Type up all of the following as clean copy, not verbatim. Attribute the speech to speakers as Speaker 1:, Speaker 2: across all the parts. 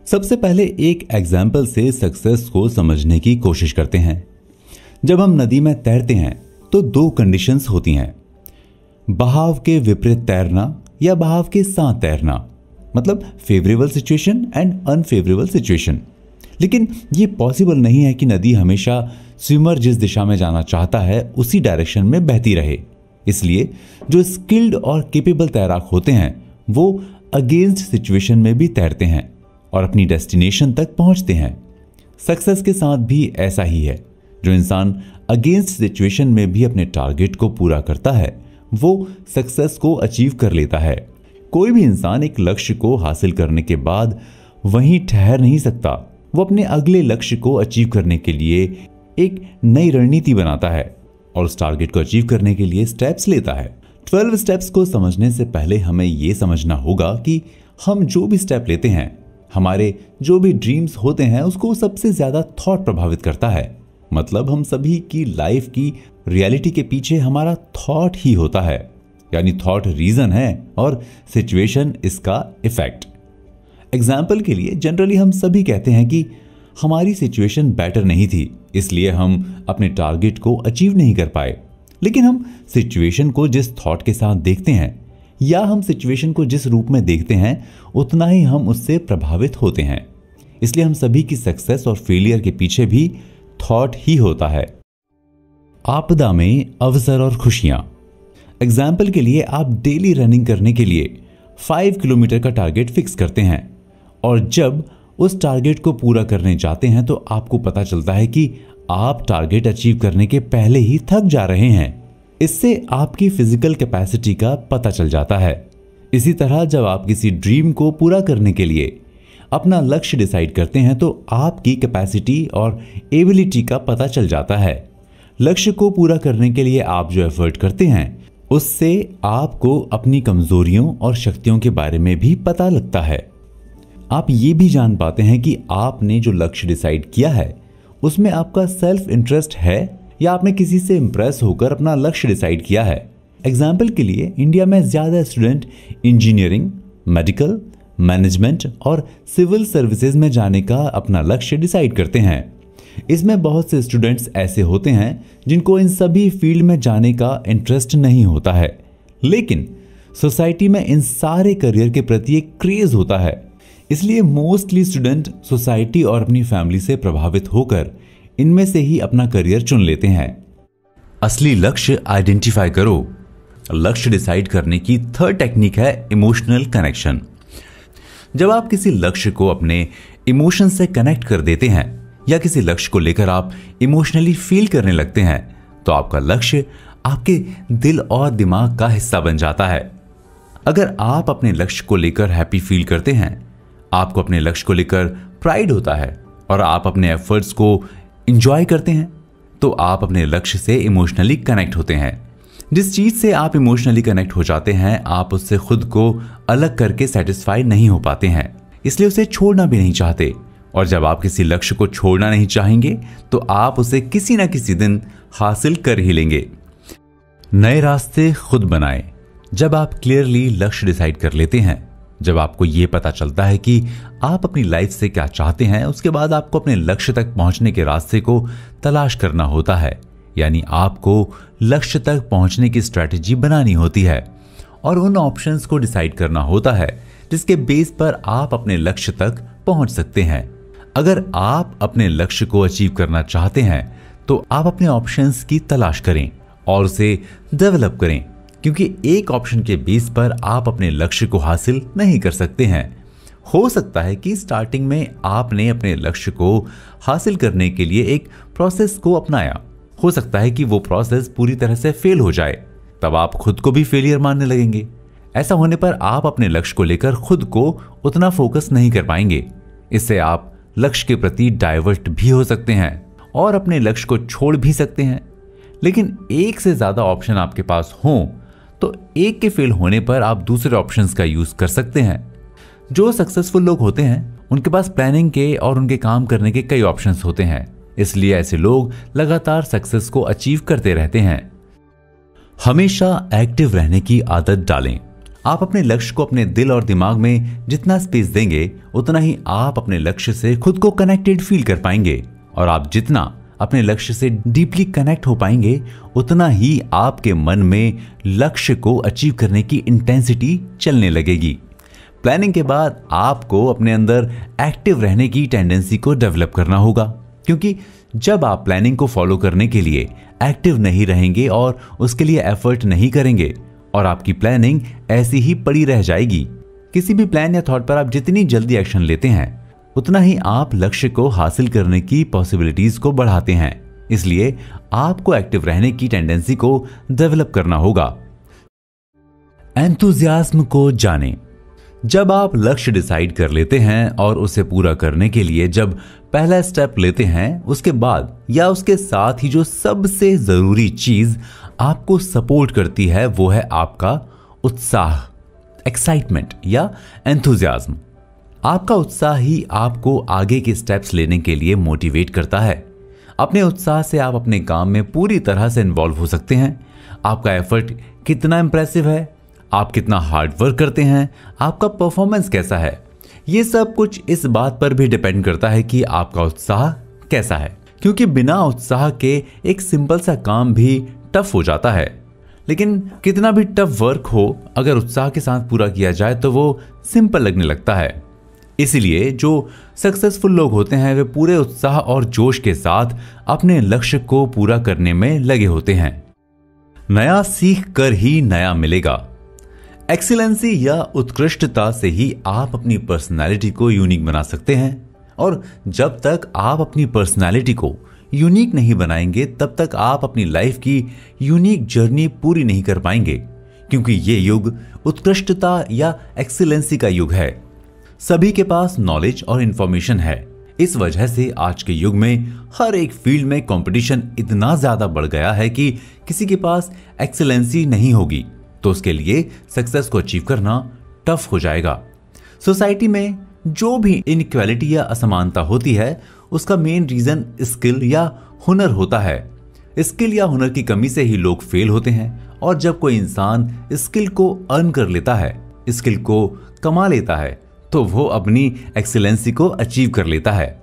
Speaker 1: सबसे पहले एक एग्जाम्पल से सक्सेस को समझने की कोशिश करते हैं। जब हम नदी में तैरते हैं तो दो कंडीशंस होती हैं, बहाव के विपरीत तैरना या बहाव के साथ तैरना, मतलब favourable situation and unfavourable situation. लेकिन ये पॉसिबल नहीं है कि नदी हमेशा स्विमर जिस दिशा में जाना चाहता है उसी डायरेक्शन में बहती रहे। इसलिए जो स्किल्ड और केपेबल तैराक होते हैं वो अगेंस्ट सिचुएशन में भी तैरते हैं और अपनी डेस्टिनेशन तक पहुंचते हैं। सक्सेस के साथ भी ऐसा ही है। जो इंसान अगेंस्ट सिचुएशन में भी अपने टारगेट को पूरा करता है वो सक्सेस को अचीव कर लेता है। कोई भी इंसान एक लक्ष्य को हासिल करने के बाद वहीं ठहर नहीं सकता। वो अपने अगले लक्ष्य को अचीव करने के लिए एक नई रणनीति बनाता है और उस टारगेट को अचीव करने के लिए स्टेप्स लेता है। 12 स्टेप्स को समझने से पहले हमें यह समझना होगा कि हम जो भी स्टेप लेते हैं, हमारे जो भी ड्रीम्स होते हैं, उसको सबसे ज्यादा थॉट प्रभावित करता है। मतलब हम सभी की लाइफ की रियलिटी के पीछे हमारा थॉट ही होता है, यानी थॉट रीजन है और सिचुएशन इसका इफेक्ट। एग्जाम्पल के लिए जनरली हम सभी कहते हैं कि हमारी सिचुएशन बेटर नहीं थी, इसलिए हम अपने टारगेट को अचीव नहीं कर पाए। लेकिन हम सिचुएशन को जिस थॉट के साथ देखते हैं या हम सिचुएशन को जिस रूप में देखते हैं उतना ही हम उससे प्रभावित होते हैं। इसलिए हम सभी की सक्सेस और फेलियर के पीछे भी थॉट ही होता है। आपदा में अवसर और खुशियां। एग्जाम्पल के लिए आप डेली रनिंग करने के लिए 5 किलोमीटर का टारगेट फिक्स करते हैं और जब उस टारगेट को पूरा करने जाते हैं तो आपको पता चलता है कि आप टारगेट अचीव करने के पहले ही थक जा रहे हैं। इससे आपकी फिजिकल कैपेसिटी का पता चल जाता है। इसी तरह जब आप किसी ड्रीम को पूरा करने के लिए अपना लक्ष्य डिसाइड करते हैं तो आपकी कैपेसिटी और एबिलिटी का पता चल जाता है। लक्ष्य को पूरा करने के लिए आप जो एफर्ट करते हैं उससे आपको अपनी कमजोरियों और शक्तियों के बारे में भी पता लगता है। आप ये भी जान पाते हैं कि आपने जो लक्ष्य डिसाइड किया है उसमें आपका सेल्फ इंटरेस्ट है या आपने किसी से इंप्रेस होकर अपना लक्ष्य डिसाइड किया है। एग्जाम्पल के लिए इंडिया में ज्यादा स्टूडेंट इंजीनियरिंग, मेडिकल, मैनेजमेंट और सिविल सर्विसेज में जाने का अपना लक्ष्य डिसाइड करते हैं। इसमें बहुत से स्टूडेंट्स ऐसे होते हैं जिनको इन सभी फील्ड में जाने का इंटरेस्ट नहीं होता है, लेकिन सोसाइटी में इन सारे करियर के प्रति एक क्रेज होता है। इसलिए मोस्टली स्टूडेंट सोसाइटी और अपनी फैमिली से प्रभावित होकर इनमें से ही अपना करियर चुन लेते हैं। असली लक्ष्य आइडेंटिफाई करो। लक्ष्य डिसाइड करने की थर्ड टेक्निक है इमोशनल कनेक्शन। जब आप किसी लक्ष्य को अपने इमोशन से कनेक्ट कर देते हैं या किसी लक्ष्य को लेकर आप इमोशनली फील करने लगते हैं तो आपका लक्ष्य आपके दिल और दिमाग का हिस्सा बन जाता है। अगर आप अपने लक्ष्य को लेकर हैप्पी फील करते हैं, आपको अपने लक्ष्य को लेकर प्राइड होता है और आप अपने एफर्ट्स को एंजॉय करते हैं तो आप अपने लक्ष्य से इमोशनली कनेक्ट होते हैं। जिस चीज से आप इमोशनली कनेक्ट हो जाते हैं आप उससे खुद को अलग करके सेटिस्फाई नहीं हो पाते हैं, इसलिए उसे छोड़ना भी नहीं चाहते। और जब आप किसी लक्ष्य को छोड़ना नहीं चाहेंगे तो आप उसे किसी ना किसी दिन हासिल कर ही लेंगे। नए रास्ते खुद बनाएं। जब आप क्लियरली लक्ष्य डिसाइड कर लेते हैं, जब आपको यह पता चलता है कि आप अपनी लाइफ से क्या चाहते हैं, उसके बाद आपको अपने लक्ष्य तक पहुंचने के रास्ते को तलाश करना होता है। यानी आपको लक्ष्य तक पहुंचने की स्ट्रैटेजी बनानी होती है और उन ऑप्शंस को डिसाइड करना होता है जिसके बेस पर आप अपने लक्ष्य तक पहुंच सकते हैं। अगर आप अपने लक्ष्य को अचीव करना चाहते हैं तो आप अपने ऑप्शंस की तलाश करें और उसे डेवलप करें, क्योंकि एक ऑप्शन के बेस पर आप अपने लक्ष्य को हासिल नहीं कर सकते हैं। हो सकता है कि स्टार्टिंग में आपने अपने लक्ष्य को हासिल करने के लिए एक प्रोसेस को अपनाया, हो सकता है कि वो प्रोसेस पूरी तरह से फेल हो जाए, तब आप खुद को भी फेलियर मानने लगेंगे। ऐसा होने पर आप अपने लक्ष्य को लेकर खुद को उतना फोकस नहीं कर पाएंगे। इससे आप लक्ष्य के प्रति डाइवर्ट भी हो सकते हैं और अपने लक्ष्य को छोड़ भी सकते हैं। लेकिन एक से ज्यादा ऑप्शन आपके पास हों तो एक के फेल होने पर आप दूसरे ऑप्शंस का यूज कर सकते हैं। जो सक्सेसफुल लोग होते हैं उनके पास प्लानिंग के और उनके काम करने के कई ऑप्शंस होते हैं, इसलिए ऐसे लोग लगातार सक्सेस को अचीव करते रहते हैं। हमेशा एक्टिव रहने की आदत डालें। आप अपने लक्ष्य को अपने दिल और दिमाग में जितना स्पेस देंगे उतना ही आप अपने लक्ष्य से खुद को कनेक्टेड फील कर पाएंगे, और आप जितना अपने लक्ष्य से डीपली कनेक्ट हो पाएंगे उतना ही आपके मन में लक्ष्य को अचीव करने की इंटेंसिटी चलने लगेगी। प्लानिंग के बाद आपको अपने अंदर एक्टिव रहने की टेंडेंसी को डेवलप करना होगा, क्योंकि जब आप प्लानिंग को फॉलो करने के लिए एक्टिव नहीं रहेंगे और उसके लिए एफर्ट नहीं करेंगे और आपकी प्लानिंग ऐसी ही पड़ी रह जाएगी। किसी भी प्लान या थॉट पर आप जितनी जल्दी एक्शन लेते हैं उतना ही आप लक्ष्य को हासिल करने की पॉसिबिलिटीज को बढ़ाते हैं। इसलिए आपको एक्टिव रहने की टेंडेंसी को डेवलप करना होगा। एंथुसियाज्म को जानें। जब आप लक्ष्य डिसाइड कर लेते हैं और उसे पूरा करने के लिए जब पहला स्टेप लेते हैं, उसके बाद या उसके साथ ही जो सबसे जरूरी चीज आपको सपोर्ट करती है वो है आपका उत्साह, एक्साइटमेंट या एंथुसियाज्म। आपका उत्साह ही आपको आगे के स्टेप्स लेने के लिए मोटिवेट करता है। अपने उत्साह से आप अपने काम में पूरी तरह से इन्वॉल्व हो सकते हैं। आपका एफर्ट कितना इंप्रेसिव है, आप कितना हार्ड वर्क करते हैं, आपका परफॉर्मेंस कैसा है, ये सब कुछ इस बात पर भी डिपेंड करता है कि आपका उत्साह कैसा है। क्योंकि बिना उत्साह के एक सिंपल सा काम भी टफ हो जाता है, लेकिन कितना भी टफ वर्क हो अगर उत्साह के साथ पूरा किया जाए तो वो सिंपल लगने लगता है। इसीलिए जो सक्सेसफुल लोग होते हैं वे पूरे उत्साह और जोश के साथ अपने लक्ष्य को पूरा करने में लगे होते हैं। नया सीख कर ही नया मिलेगा। एक्सीलेंसी या उत्कृष्टता से ही आप अपनी पर्सनालिटी को यूनिक बना सकते हैं, और जब तक आप अपनी पर्सनालिटी को यूनिक नहीं बनाएंगे तब तक आप अपनी लाइफ की यूनिक जर्नी पूरी नहीं कर पाएंगे, क्योंकि ये युग उत्कृष्टता या एक्सीलेंसी का युग है। सभी के पास नॉलेज और इंफॉर्मेशन है। इस वजह से आज के युग में हर एक फील्ड में कंपटीशन इतना ज्यादा बढ़ गया है कि किसी के पास एक्सीलेंसी नहीं होगी तो उसके लिए सक्सेस को अचीव करना टफ हो जाएगा। सोसाइटी में जो भी इनइक्वालिटी या असमानता होती है उसका मेन रीजन स्किल या हुनर होता है। स्किल या हुनर की कमी से ही लोग फेल होते हैं, और जब कोई इंसान स्किल को अर्न कर लेता है, स्किल को कमा लेता है, तो वो अपनी एक्सीलेंसी को अचीव कर लेता है।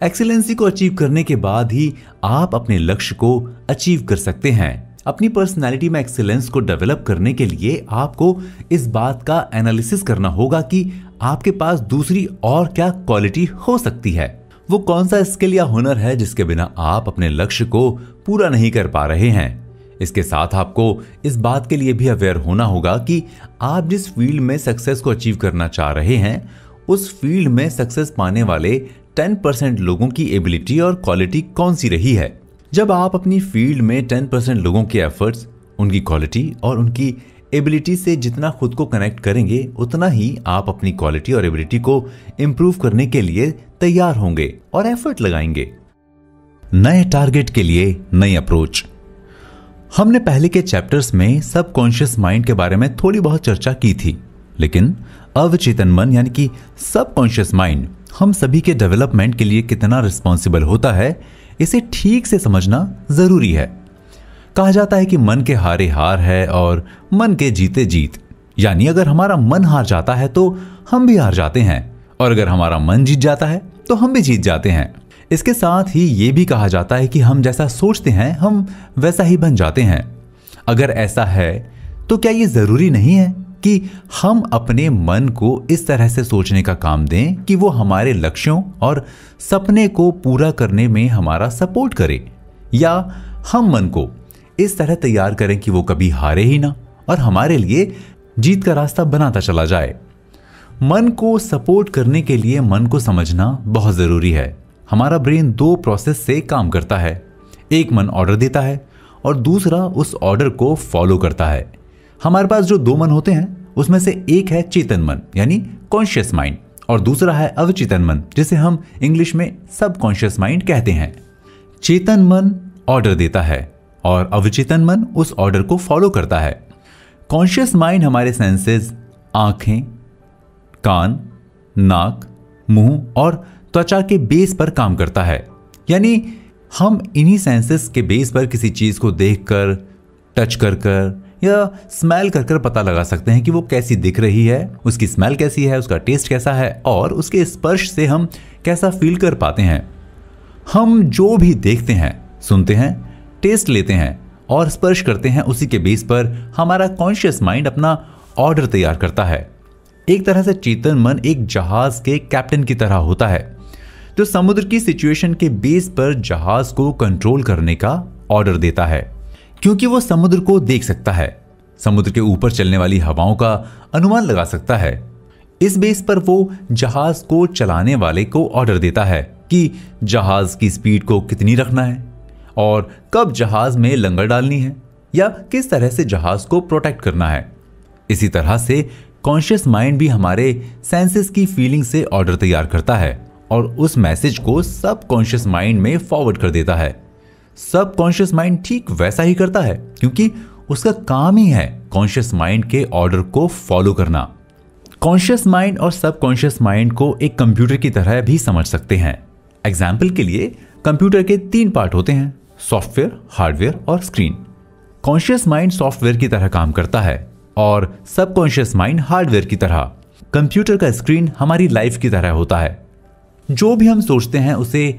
Speaker 1: एक्सीलेंसी को अचीव करने के बाद ही आप अपने लक्ष्य को अचीव कर सकते हैं। अपनी पर्सनालिटी में एक्सीलेंस को डेवलप करने के लिए आपको इस बात का एनालिसिस करना होगा कि आपके पास दूसरी और क्या क्वालिटी हो सकती है। वो कौन सा स्किल या हुनर है जिसके बिना आप अपने लक्ष्य को पूरा नहीं कर पा रहे हैं। इसके साथ आपको इस बात के लिए भी अवेयर होना होगा कि आप जिस फील्ड में सक्सेस को अचीव करना चाह रहे हैं उस फील्ड में सक्सेस पाने वाले 10% लोगों की एबिलिटी और क्वालिटी कौन सी रही है। जब आप अपनी फील्ड में 10% लोगों के एफर्ट्स, उनकी क्वालिटी और उनकी एबिलिटी से जितना खुद को कनेक्ट करेंगे उतना ही आप अपनी क्वालिटी और एबिलिटी को इंप्रूव करने के लिए तैयार होंगे और एफर्ट लगाएंगे। नए टारगेट के लिए नई अप्रोच। हमने पहले के चैप्टर्स में सबकॉन्शियस माइंड के बारे में थोड़ी बहुत चर्चा की थी, लेकिन अवचेतन मन यानी कि सबकॉन्शियस माइंड हम सभी के डेवलपमेंट के लिए कितना रिस्पॉन्सिबल होता है, इसे ठीक से समझना जरूरी है। कहा जाता है कि मन के हारे हार है और मन के जीते जीत, यानी अगर हमारा मन हार जाता है तो हम भी हार जाते हैं, और अगर हमारा मन जीत जाता है तो हम भी जीत जाते हैं। इसके साथ ही ये भी कहा जाता है कि हम जैसा सोचते हैं हम वैसा ही बन जाते हैं। अगर ऐसा है तो क्या ये जरूरी नहीं है कि हम अपने मन को इस तरह से सोचने का काम दें कि वो हमारे लक्ष्यों और सपने को पूरा करने में हमारा सपोर्ट करे, या हम मन को इस तरह तैयार करें कि वो कभी हारे ही ना और हमारे लिए जीत का रास्ता बनाता चला जाए। मन को सपोर्ट करने के लिए मन को समझना बहुत जरूरी है। हमारा ब्रेन 2 प्रोसेस से काम करता है। एक मन ऑर्डर देता है और दूसरा उस ऑर्डर को फॉलो करता है। हमारे पास जो 2 मन होते हैं उसमें से एक है चेतन मन यानी कॉन्शियस माइंड, और दूसरा है अवचेतन मन जिसे हम इंग्लिश में सबकॉन्शियस माइंड कहते हैं। चेतन मन ऑर्डर देता है और अवचेतन मन उस ऑर्डर को फॉलो करता है। कॉन्शियस माइंड हमारे सेंसेस आंखें, कान, नाक, मुंह और त्वचा के बेस पर काम करता है, यानी हम इन्हीं सेंसेस के बेस पर किसी चीज को देखकर, टच कर कर या स्मेल कर पता लगा सकते हैं कि वो कैसी दिख रही है, उसकी स्मेल कैसी है, उसका टेस्ट कैसा है और उसके स्पर्श से हम कैसा फील कर पाते हैं। हम जो भी देखते हैं, सुनते हैं, टेस्ट लेते हैं और स्पर्श करते हैं, उसी के बेस पर हमारा कॉन्शियस माइंड अपना ऑर्डर तैयार करता है। एक तरह से चेतन मन एक जहाज के कैप्टन की तरह होता है जो समुद्र की सिचुएशन के बेस पर जहाज को कंट्रोल करने का ऑर्डर देता है, क्योंकि वो समुद्र को देख सकता है, समुद्र के ऊपर चलने वाली हवाओं का अनुमान लगा सकता है। इस बेस पर वो जहाज को चलाने वाले को ऑर्डर देता है कि जहाज की स्पीड को कितनी रखना है और कब जहाज में लंगर डालनी है या किस तरह से जहाज को प्रोटेक्ट करना है। इसी तरह से कॉन्शियस माइंड भी हमारे सेंसेस की फीलिंग से ऑर्डर तैयार करता है और उस मैसेज को सब कॉन्शियस माइंड में फॉरवर्ड कर देता है। सब कॉन्शियस माइंड ठीक वैसा ही करता है क्योंकि उसका काम ही है कॉन्शियस माइंड के ऑर्डर को फॉलो करना। कॉन्शियस माइंड और सब कॉन्शियस माइंड को एक कंप्यूटर की तरह भी समझ सकते हैं। एग्जाम्पल के लिए कंप्यूटर के 3 पार्ट होते हैं, सॉफ्टवेयर, हार्डवेयर और स्क्रीन। कॉन्शियस माइंड सॉफ्टवेयर की तरह काम करता है और सब कॉन्शियस माइंड हार्डवेयर की तरह। कंप्यूटर का स्क्रीन हमारी लाइफ की तरह होता है। जो भी हम सोचते हैं उसे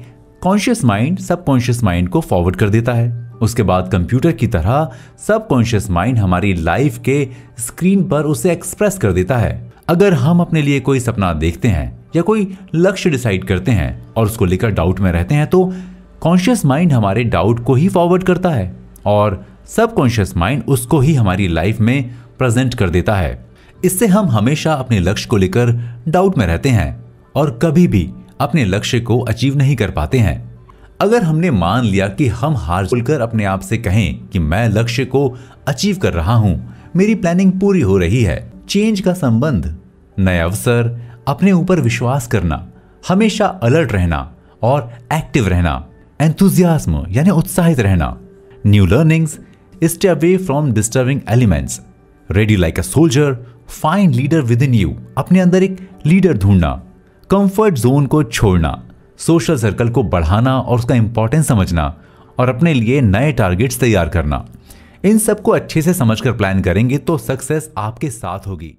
Speaker 1: कॉन्शियस माइंड सब कॉन्शियस माइंड को फॉरवर्ड कर देता है। उसके बाद कंप्यूटर की तरह सब कॉन्शियस माइंड हमारी लाइफ के स्क्रीन पर उसे एक्सप्रेस कर देता है। अगर हम अपने लिए कोई सपना देखते हैं या कोई लक्ष्य डिसाइड करते हैं और उसको लेकर डाउट में रहते हैं तो कॉन्शियस माइंड हमारे डाउट को ही फॉरवर्ड करता है और सब कॉन्शियस माइंड उसको ही हमारी लाइफ में प्रेजेंट कर देता है। इससे हम हमेशा अपने लक्ष्य को लेकर डाउट में रहते हैं और कभी भी अपने लक्ष्य को अचीव नहीं कर पाते हैं। अगर हमने मान लिया कि हम हार बोलकर अपने आप से कहें कि मैं लक्ष्य को अचीव कर रहा हूं, मेरी प्लानिंग पूरी हो रही है, चेंज का संबंध, नए अवसर, अपने ऊपर विश्वास करना, हमेशा अलर्ट रहना और एक्टिव रहना, एंथुजियाज्म यानी उत्साहित रहना, new learnings, stay away from disturbing elements, ready like a soldier, find leader with in you, अपने अंदर एक लीडर ढूंढना, कंफर्ट जोन को छोड़ना, सोशल सर्कल को बढ़ाना और उसका इंपॉर्टेंस समझना और अपने लिए नए टारगेट्स तैयार करना। इन सबको अच्छे से समझकर प्लान करेंगे तो सक्सेस आपके साथ होगी।